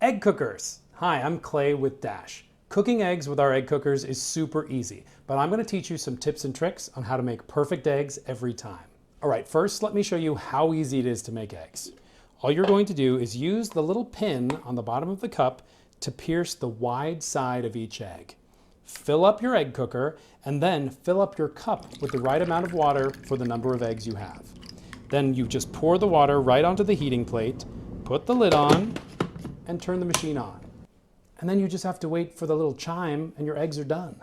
Egg cookers. Hi, I'm Clay with Dash. Cooking eggs with our egg cookers is super easy, but I'm going to teach you some tips and tricks on how to make perfect eggs every time. All right, first let me show you how easy it is to make eggs. All you're going to do is use the little pin on the bottom of the cup to pierce the wide side of each egg. Fill up your egg cooker and then fill up your cup with the right amount of water for the number of eggs you have. Then you just pour the water right onto the heating plate, put the lid on, and turn the machine on. And then you just have to wait for the little chime and your eggs are done.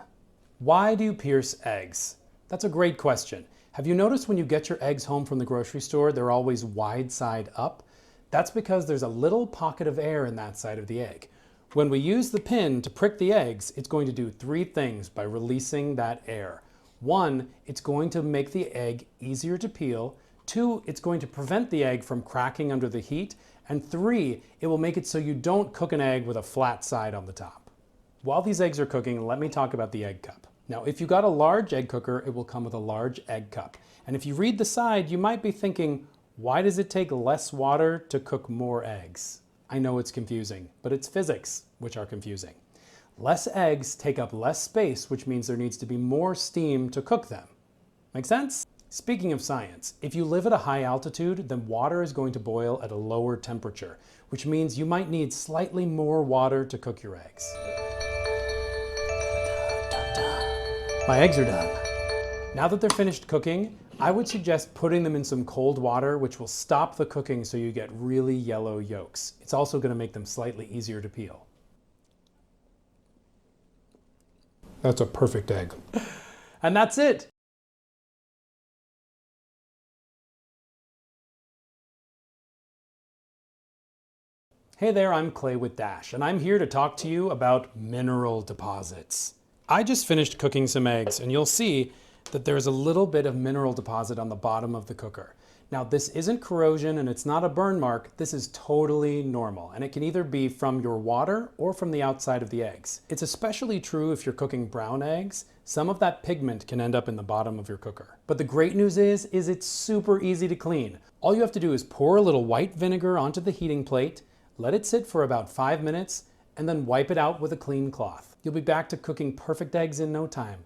Why do you pierce eggs? That's a great question. Have you noticed when you get your eggs home from the grocery store, they're always wide side up? That's because there's a little pocket of air in that side of the egg. When we use the pin to prick the eggs, it's going to do three things by releasing that air. One, it's going to make the egg easier to peel. Two, it's going to prevent the egg from cracking under the heat. And three, it will make it so you don't cook an egg with a flat side on the top. While these eggs are cooking, let me talk about the egg cup. Now, if you got a large egg cooker, it will come with a large egg cup. And if you read the side, you might be thinking, why does it take less water to cook more eggs? I know it's confusing, but it's physics which are confusing. Less eggs take up less space, which means there needs to be more steam to cook them. Make sense? Speaking of science, if you live at a high altitude, then water is going to boil at a lower temperature, which means you might need slightly more water to cook your eggs. My eggs are done. Now that they're finished cooking, I would suggest putting them in some cold water, which will stop the cooking so you get really yellow yolks. It's also going to make them slightly easier to peel. That's a perfect egg. And that's it. Hey there, I'm Clay with Dash, and I'm here to talk to you about mineral deposits. I just finished cooking some eggs, and you'll see that there's a little bit of mineral deposit on the bottom of the cooker. Now, this isn't corrosion and it's not a burn mark. This is totally normal, and it can either be from your water or from the outside of the eggs. It's especially true if you're cooking brown eggs. Some of that pigment can end up in the bottom of your cooker. But the great news is it's super easy to clean. All you have to do is pour a little white vinegar onto the heating plate, let it sit for about 5 minutes, and then wipe it out with a clean cloth. You'll be back to cooking perfect eggs in no time.